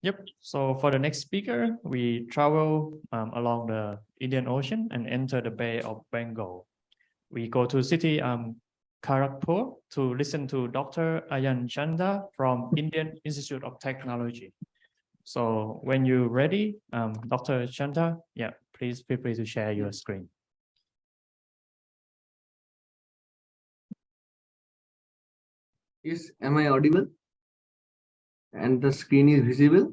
Yep. So for the next speaker, we travel along the Indian Ocean and enter the Bay of Bengal. We go to city Kharagpur to listen to Dr. Ayan Chanda from Indian Institute of Technology. So when you're ready, Dr. Chanda, yeah, please feel free to share your screen. Yes, am I audible? And the screen is visible?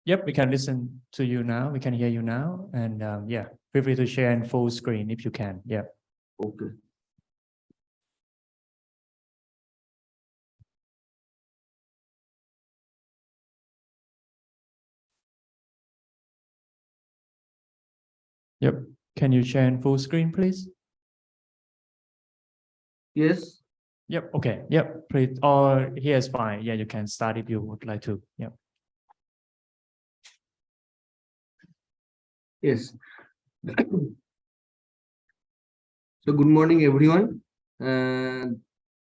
Yep, we can listen to you now. We can hear you now. And yeah, feel free to share in full screen if you can. Yeah. Okay. Yep. Can you share in full screen, please? Yes. Yep. Okay. Yep. Please. Or here is fine. Yeah, you can start if you would like to. Yep. Yes. So good morning, everyone.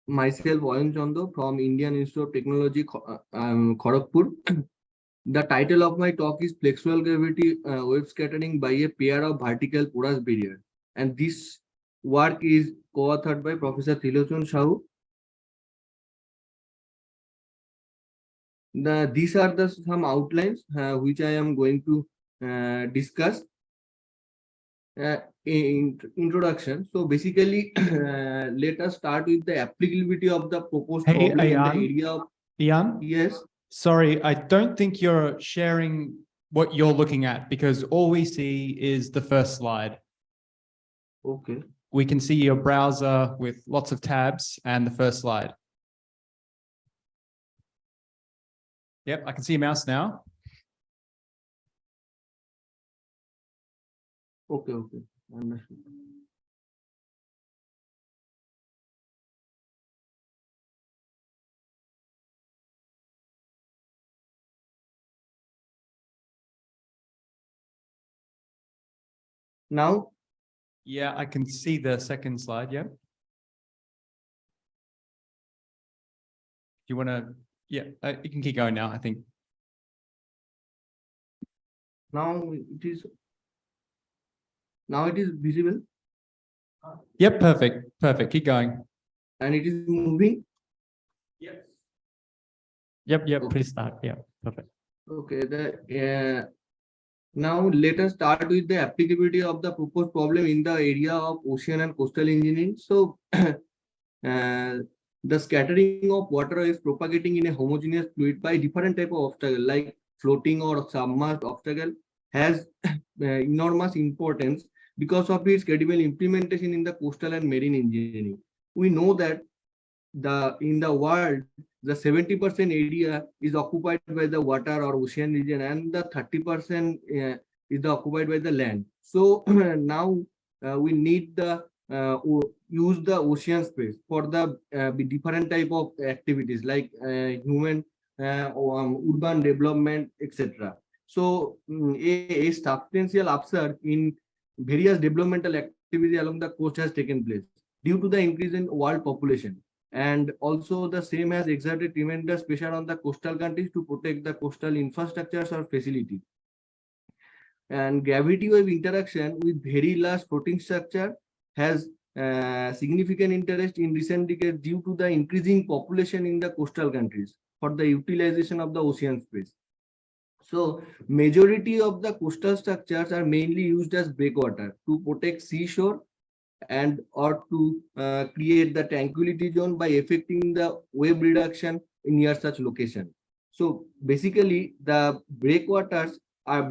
Myself, Ayan Chanda from Indian Institute of Technology, Kharagpur. The title of my talk is Flexural Gravity Wave Scattering by a pair of vertical porous barrier. And this work is co-authored by Professor Thilochon Sahu. These are some outlines which I am going to discuss. Introduction. So basically, let us start with the applicability of the proposed Hey, problem in the Ayan. area of. Ian, Yes. sorry, I don't think you're sharing what you're looking at because all we see is the first slide. Okay. We can see your browser with lots of tabs and the first slide. Yep, I can see your mouse now. Okay. Okay. Understood. Now. Yeah, I can see the second slide. Yeah. You want to? Yeah, you can keep going now, I think. Now it is visible. Yep, perfect. Perfect. Keep going. And it is moving. Yep. Yep. Okay. Please start. Yeah. Perfect. Okay. Now let us start with the applicability of the proposed problem in the area of ocean and coastal engineering. So the scattering of water is propagating in a homogeneous fluid by different type of obstacle like floating or submerged obstacle has enormous importance because of its credible implementation in the coastal and marine engineering. We know that in the world, the 70% area is occupied by the water or ocean region, and the 30% is occupied by the land. So now we need the use the ocean space for the different type of activities like human urban development, etc. So a substantial upsurge in various developmental activity along the coast has taken place due to the increase in world population. And also the same has exerted tremendous pressure on the coastal countries to protect the coastal infrastructures or facilities. And gravity wave interaction with very large floating structure has significant interest in recent decades due to the increasing population in the coastal countries for the utilization of the ocean space. So majority of the coastal structures are mainly used as breakwater to protect seashore and or to create the tranquility zone by affecting the wave reduction near such location. So basically the breakwaters are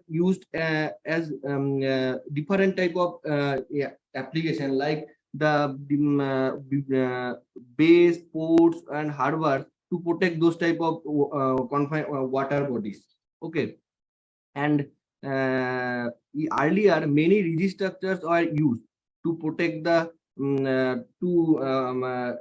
used as different type of application like the bays, ports and harbors to protect those type of confined water bodies. Okay. And earlier many rigid structures are used to protect the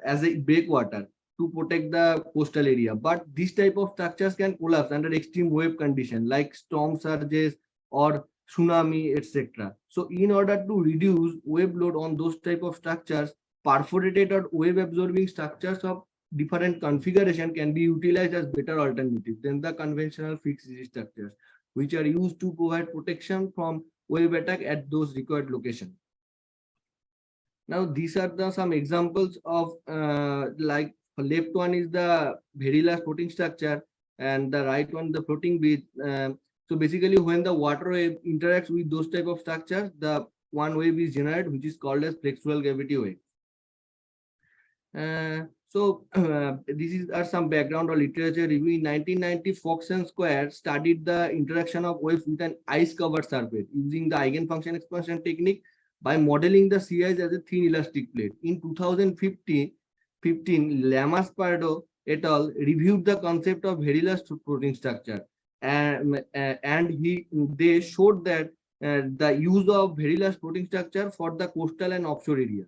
as a breakwater to protect the coastal area, but this type of structures can collapse under extreme wave condition like storm surges or tsunami, etc. So in order to reduce wave load on those type of structures, perforated or wave absorbing structures of different configuration can be utilized as better alternative than the conventional fixed rigid structures, which are used to provide protection from wave attack at those required locations. Now, these are some examples of like left one is the very last floating structure and the right one the floating bridge. So basically, when the water wave interacts with those type of structures, the one wave is generated, which is called as flexural gravity wave. These are some background or literature review. In 1990, Fox and Square studied the interaction of waves with an ice-covered surface using the eigenfunction expansion technique by modeling the sea ice as a thin elastic plate. In 2015, Lamas Pardo et al. Reviewed the concept of very large floating structure, and they showed that the use of very large floating structure for the coastal and offshore area.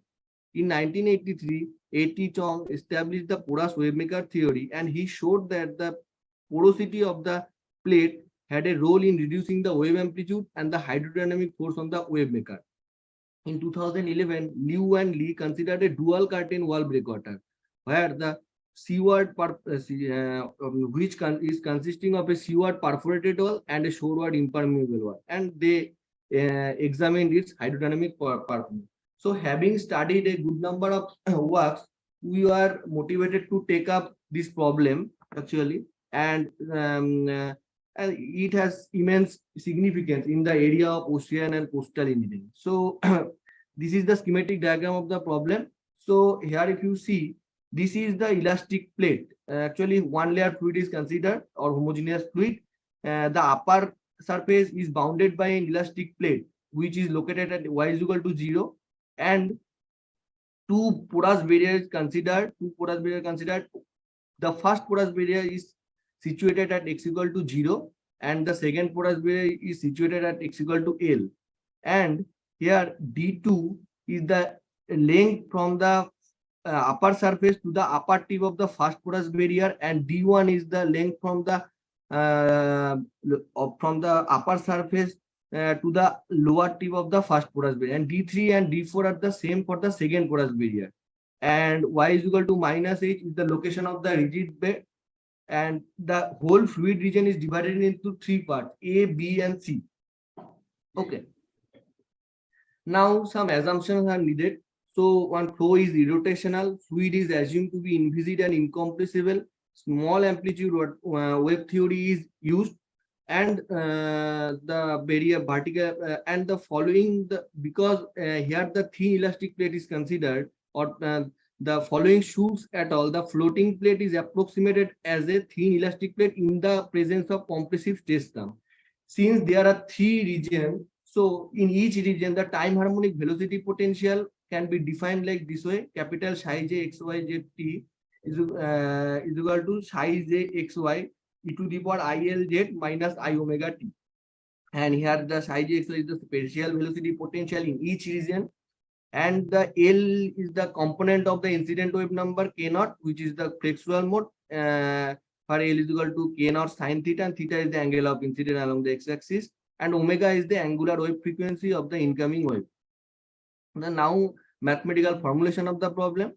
In 1983, A.T. Chong established the porous wavemaker theory, and he showed that the porosity of the plate had a role in reducing the wave amplitude and the hydrodynamic force on the wavemaker. In 2011, Liu and Lee considered a dual curtain wall breakwater, where the seaward is consisting of a seaward perforated wall and a shoreward impermeable wall, and they examined its hydrodynamic performance. So, having studied a good number of works, we are motivated to take up this problem actually, and it has immense significance in the area of ocean and coastal engineering. So, this is the schematic diagram of the problem. So, here if you see, this is the elastic plate. Actually, one layer fluid is considered or homogeneous fluid. The upper surface is bounded by an elastic plate, which is located at y is equal to 0, and two porous barriers considered. The first porous barrier is situated at x equal to 0, and the second porous barrier is situated at x equal to L. And here D2 is the length from the upper surface to the upper tip of the first porous barrier, and D1 is the length from the upper surface to the lower tip of the first porous barrier, and D3 and D4 are the same for the second porous barrier. And y is equal to minus h is the location of the rigid bed, and the whole fluid region is divided into three parts: A, B, and C. Okay. Now some assumptions are needed. So one flow is irrotational, fluid is assumed to be inviscid and incompressible, small amplitude wave theory is used, and the barrier vertical and the following because here the thin elastic plate is considered, or the following shows at all, the floating plate is approximated as a thin elastic plate in the presence of compressive stress term. Since there are three regions, so in each region the time harmonic velocity potential can be defined like this way: capital psi j x y z t is equal to psi j x y e to the power I L z minus I omega t. And here the psi j x y is the spatial velocity potential in each region, and the L is the component of the incident wave number k naught, which is the flexural mode, for L is equal to k naught sin theta, and theta is the angle of incident along the x-axis, and omega is the angular wave frequency of the incoming wave. Now mathematical formulation of the problem.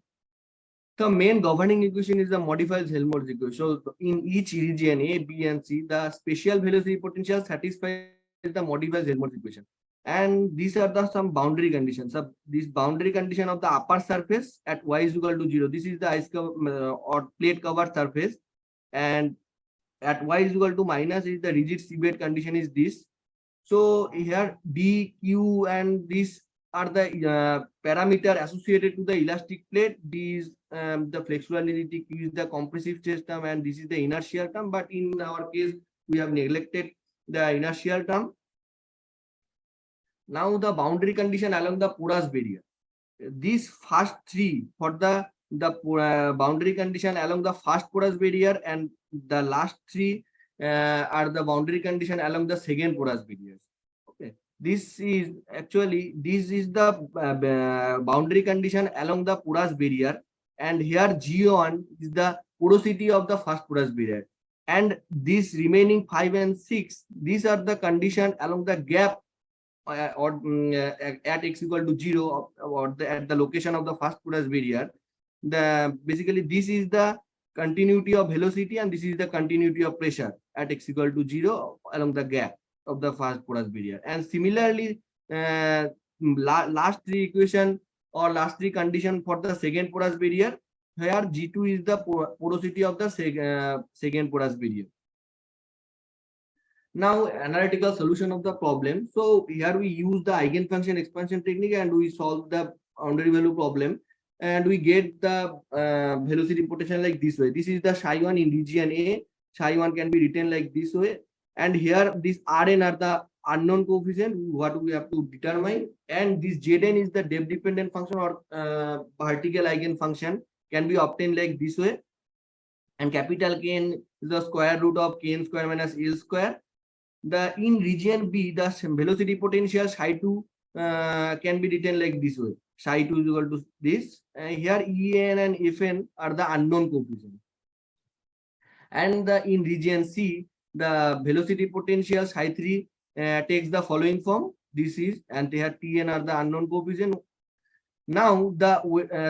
The main governing equation is the modified Helmholtz equation. So in each region A, B, and C, the spatial velocity potential satisfies the modified Helmholtz equation. And these are the some boundary conditions. So this boundary condition of the upper surface at y is equal to 0. This is the ice cover or plate covered surface, and at y is equal to minus is the rigid seabed condition is this. So here D, Q, and this are the parameter associated to the elastic plate. These the flexurality, Q is the compressive stress term, and this is the inertial term. But in our case, we have neglected the inertial term. Now the boundary condition along the porous barrier. These first three for the boundary condition along the first porous barrier, and the last three are the boundary condition along the second porous barriers. Okay, this is the boundary condition along the porous barrier, and here G1 is the porosity of the first porous barrier, and these remaining 5 and 6, these are the condition along the gap at x equal to 0 or at the location of the first porous barrier. basically this is the continuity of velocity and this is the continuity of pressure at x equal to 0 along the gap of the first porous barrier. And similarly, last three equation or last three condition for the second porous barrier, where G2 is the porosity of the second porous barrier. Now, analytical solution of the problem. So here we use the eigenfunction expansion technique and we solve the boundary value problem. And we get the velocity potential like this way. This is the psi1 in region A. Psi1 can be written like this way. And here this Rn are the unknown coefficient what we have to determine. And this Zn is the depth dependent function or vertical eigenfunction can be obtained like this way. And capital Kn is the square root of Kn square minus L square. The in region B, the velocity potential psi2 can be written like this way. Psi2 is equal to this. Here En and Fn are the unknown coefficients. And in region C, the velocity potential psi3 takes the following form. This is, and here Tn are the unknown coefficient. Now the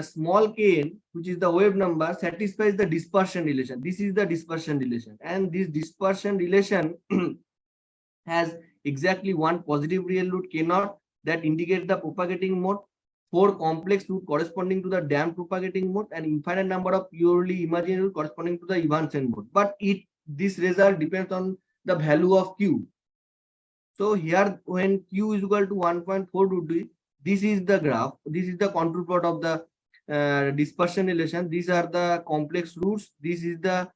small kn, which is the wave number, satisfies the dispersion relation. This is the dispersion relation, and this dispersion relation has exactly one positive real root k0 that indicates the propagating mode, 4 complex root corresponding to the damped propagating mode, and infinite number of purely imaginary root corresponding to the Evanson mode. But this result depends on the value of q. So here when q is equal to 1.4 root d, this is the graph. This is the contour plot of the dispersion relation. These are the complex roots. This is the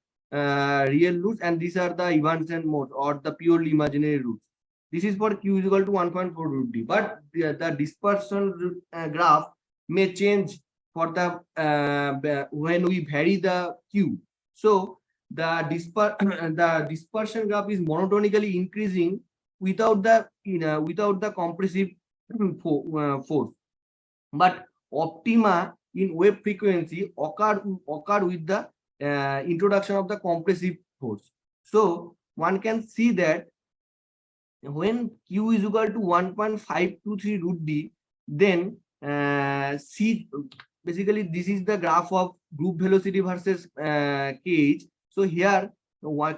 real roots, and these are the Evanson mode or the purely imaginary roots. This is for q is equal to 1.4 root d. But the dispersion graph may change for the when we vary the q. So the dispersion graph is monotonically increasing without the compressive force. But optima in wave frequency occur with the introduction of the compressive force. So one can see that when q is equal to 1.523 root d, then C, basically this is the graph of group velocity versus kh. So here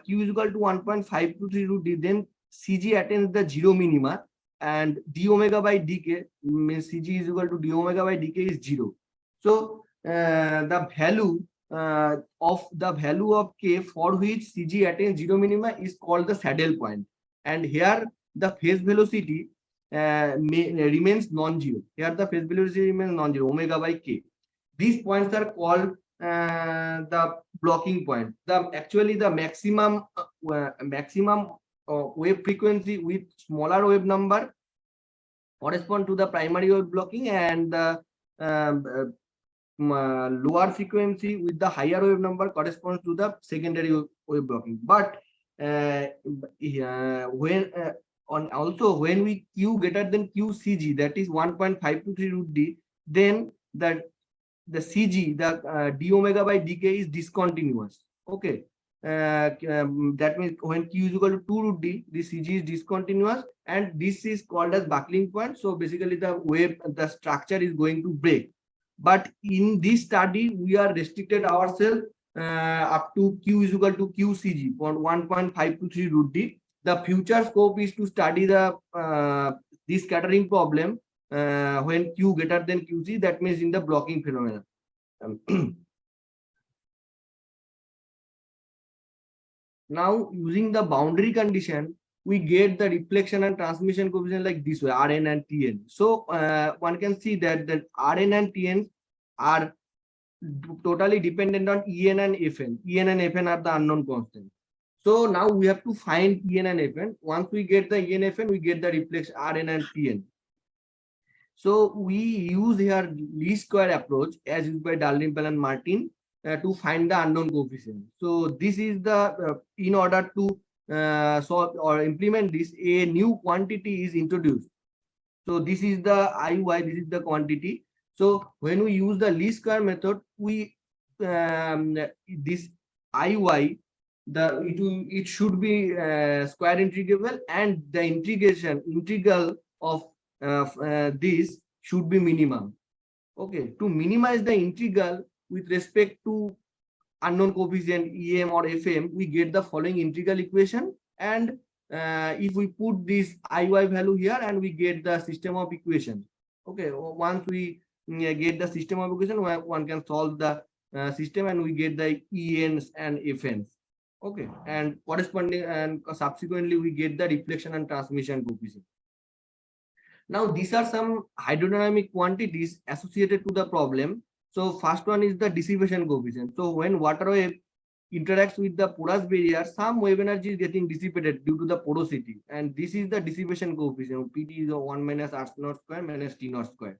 q is equal to 1.523 root d, then Cg attains the zero minima, and d omega by dk means Cg is equal to d omega by dk is 0. So the value of k for which Cg attains zero minima is called the saddle point, and here the phase velocity remains non-zero. Here the phase velocity remains non-zero, omega by k. These points are called the blocking point. Actually the maximum wave frequency with smaller wave number correspond to the primary wave blocking, and the lower frequency with the higher wave number corresponds to the secondary wave blocking. But when we q greater than qcg, that is 1.523 root d, then the cg, the d omega by dk is discontinuous. Okay. That means when q is equal to 2 root d, the cg is discontinuous, and this is called as buckling point. So basically the structure is going to break. But in this study we are restricted ourselves up to q is equal to qcg for 1.523 root d. The future scope is to study the this scattering problem when q greater than qc, that means in the blocking phenomenon. Now, using the boundary condition, we get the reflection and transmission coefficient like this way, Rn and Tn. So one can see that Rn and Tn are totally dependent on En and Fn. En and Fn are the unknown constants. So now we have to find En and Fn. Once we get the En and Fn, we get the reflection Rn and Tn. So we use here least square approach as used by Dalrymple and Martin to find the unknown coefficient. So this is the in order to solve or implement this, a new quantity is introduced. So this is the IY, this is the quantity. So when we use the least square method, we this IY, it should be square integrable, and the integral of this should be minimum. Okay, to minimize the integral, with respect to unknown coefficient em or fm, we get the following integral equation. And if we put this iy value here, and we get the system of equation. Okay, once we get the system of equation, one can solve the system, and we get the ens and fns. Okay, and corresponding and subsequently we get the reflection and transmission coefficient. Now these are some hydrodynamic quantities associated to the problem. So first one is the dissipation coefficient. So when water wave interacts with the porous barrier, some wave energy is getting dissipated due to the porosity, and this is the dissipation coefficient. Pt is 1 minus r naught square minus t naught square.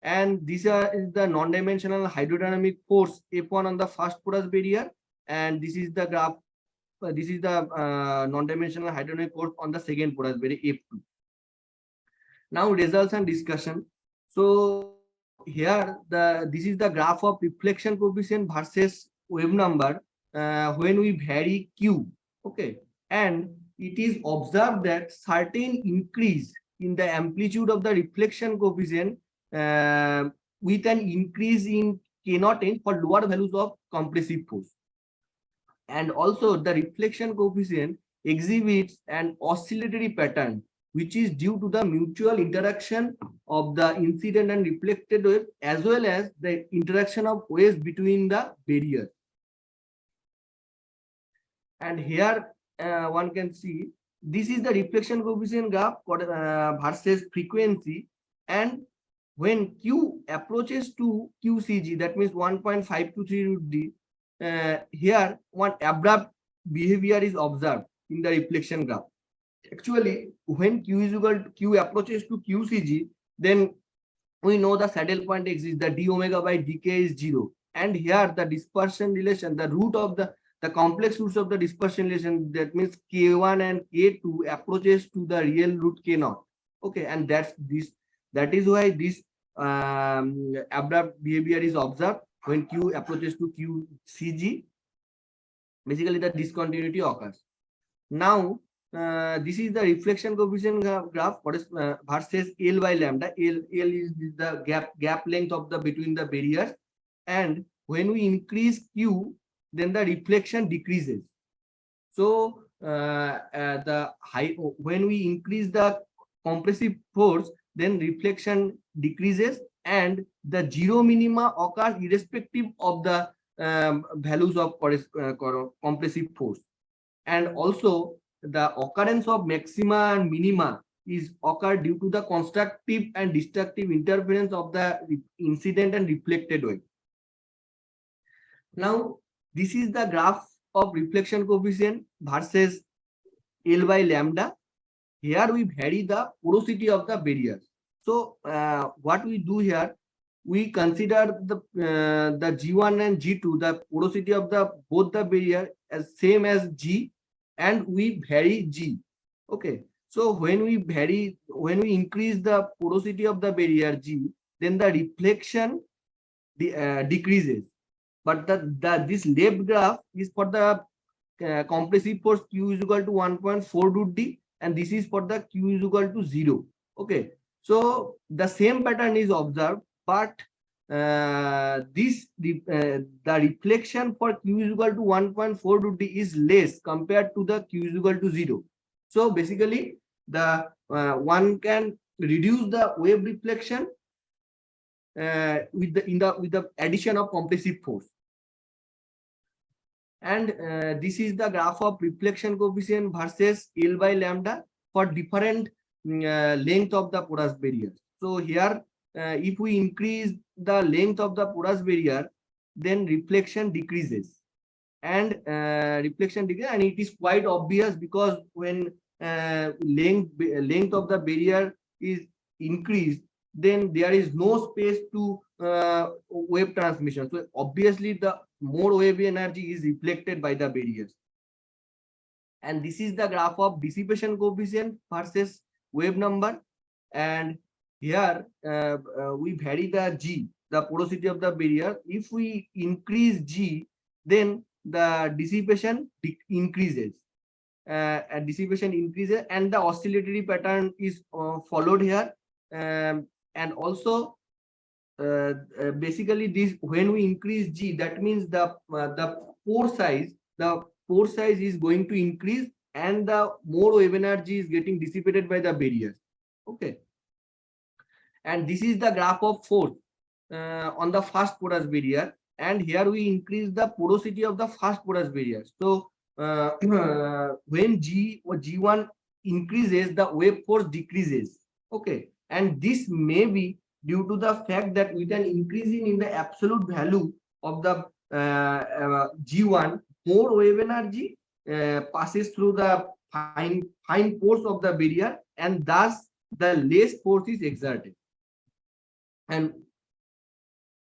And this is the non-dimensional hydrodynamic force F1 on the first porous barrier, and this is the graph. This is the non-dimensional hydrodynamic force on the second porous barrier F2. Now results and discussion. So here this is the graph of reflection coefficient versus wave number when we vary q. Okay, and it is observed that certain increase in the amplitude of the reflection coefficient with an increase in k naught n for lower values of compressive force. And also the reflection coefficient exhibits an oscillatory pattern, which is due to the mutual interaction of the incident and reflected wave, as well as the interaction of waves between the barriers. And here one can see this is the reflection coefficient graph versus frequency, and when q approaches to qcg, that means 1.523 here one abrupt behavior is observed in the reflection graph. Actually, when q approaches to qcg, then we know the saddle point exists, the d omega by dk is 0, and here the dispersion relation, the root of the complex roots of the dispersion relation, that means k1 and k2 approaches to the real root k naught. Okay, and that is why this abrupt behavior is observed when q approaches to qcg. Basically the discontinuity occurs. Now this is the reflection coefficient graph versus L by lambda. L is the gap length of the between the barriers, and when we increase q, then the reflection decreases. So when we increase the compressive force, then reflection decreases, and the zero minima occurs irrespective of the values of compressive force. And also the occurrence of maxima and minima is occur due to the constructive and destructive interference of the incident and reflected wave. Now this is the graph of reflection coefficient versus L by lambda. Here we vary the porosity of the barriers. So what we do here, we consider the G1 and G2, the porosity of the both the barrier as same as G, and we vary G. Okay, so when we increase the porosity of the barrier G, then the reflection decreases. But this left graph is for the compressive force Q is equal to 1.4 root D, and this is for the Q is equal to 0. Okay, so the same pattern is observed, but the reflection for Q is equal to 1.4 root D is less compared to the Q is equal to 0. So basically the one can reduce the wave reflection with the addition of compressive force. And this is the graph of reflection coefficient versus L by lambda for different length of the porous barrier. So here if we increase the length of the porous barrier, then reflection decreases, and and it is quite obvious, because when length of the barrier is increased, then there is no space to wave transmission. So obviously the more wave energy is reflected by the barriers. And this is the graph of dissipation coefficient versus wave number, and here we vary the G, the porosity of the barrier. If we increase G, then the dissipation increases, and the oscillatory pattern is followed here. And also basically this, when we increase G, that means the pore size is going to increase, and the more wave energy is getting dissipated by the barriers. Okay, and this is the graph of force on the first porous barrier, and here we increase the porosity of the first porous barrier. So when G or G1 increases, the wave force decreases. Okay, and this may be due to the fact that with an increasing in the absolute value of the G1, more wave energy passes through the fine pores of the barrier, and thus the less force is exerted, and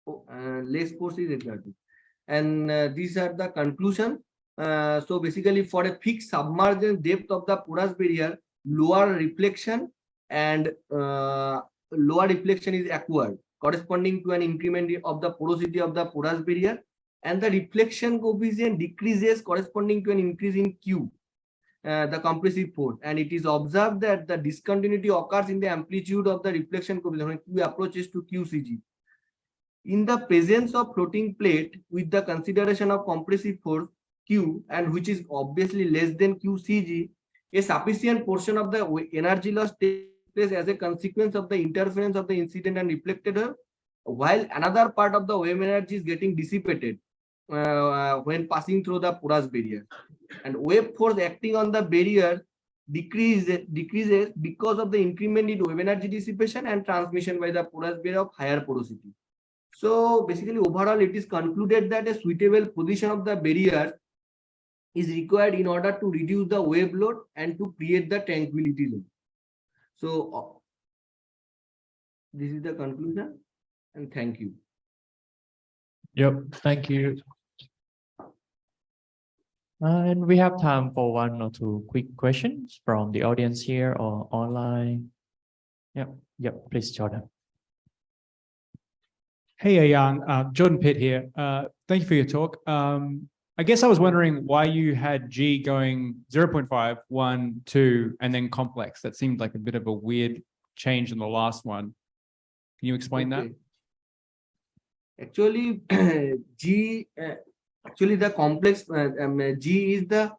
less force is exerted. And these are the conclusion. So basically, for a fixed submergence depth of the porous barrier, lower reflection is acquired, corresponding to an increment of the porosity of the porous barrier, and the reflection coefficient decreases, corresponding to an increase in Q, the compressive force. And it is observed that the discontinuity occurs in the amplitude of the reflection coefficient when Q approaches to QCG. In the presence of floating plate with the consideration of compressive force Q, and which is obviously less than QCG, a sufficient portion of the energy loss takes place as a consequence of the interference of the incident and reflected wave, while another part of the wave energy is getting dissipated when passing through the porous barrier. And wave force acting on the barrier decreases because of the increment in wave energy dissipation and transmission by the porous barrier of higher porosity. So basically, overall, it is concluded that a suitable position of the barrier is required in order to reduce the wave load and to create the tranquility zone. So this is the conclusion, and thank you. Yep, thank you. And we have time for one or two quick questions from the audience here or online. Yep, please, Jordan. Hey, Ayan, Jordan Pitt here. Thank you for your talk. I guess I was wondering why you had G going 0.5, 1, 2, and then complex. That seemed like a bit of a weird change in the last one. Can you explain that? Actually, G, actually the complex G is the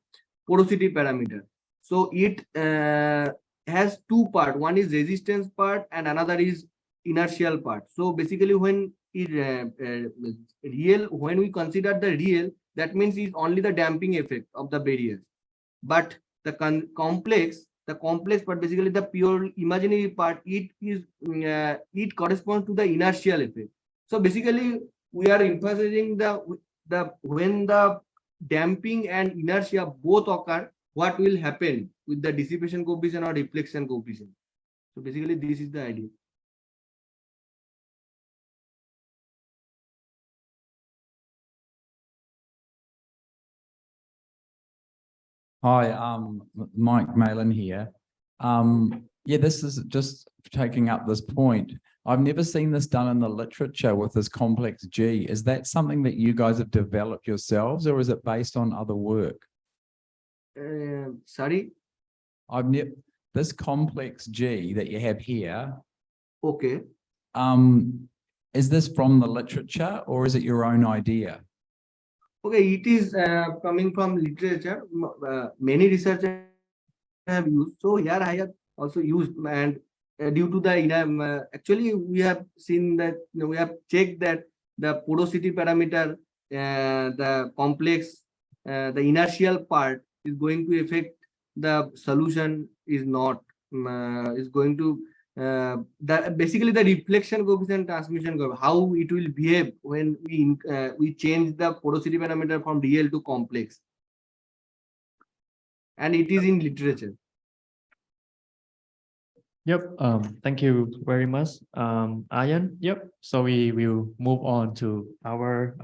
porosity parameter. So it has two parts. One is resistance part and another is inertial part. So basically, when when we consider the real, that means it's only the damping effect of the barriers. But the complex part, basically the pure imaginary part, it corresponds to the inertial effect. So basically, we are emphasizing the when the damping and inertia both occur, what will happen with the dissipation coefficient or reflection coefficient. So basically, this is the idea. Hi, Mike Malin here. Yeah, this is just taking up this point. I've never seen this done in the literature with this complex G. Is that something that you guys have developed yourselves, or is it based on other work? Sorry? This complex G that you have here. Okay. Is this from the literature or is it your own idea? Okay, it is coming from literature. Many researchers have used. So here I have also used, and due to the actually we have seen that we have checked that the porosity parameter, the complex, the inertial part is going to affect the solution is not is going to basically the reflection coefficient, transmission coefficient, how it will behave when we change the porosity parameter from real to complex, and it is in literature. Yep, thank you very much, Ayan. Yep, so we will move on to our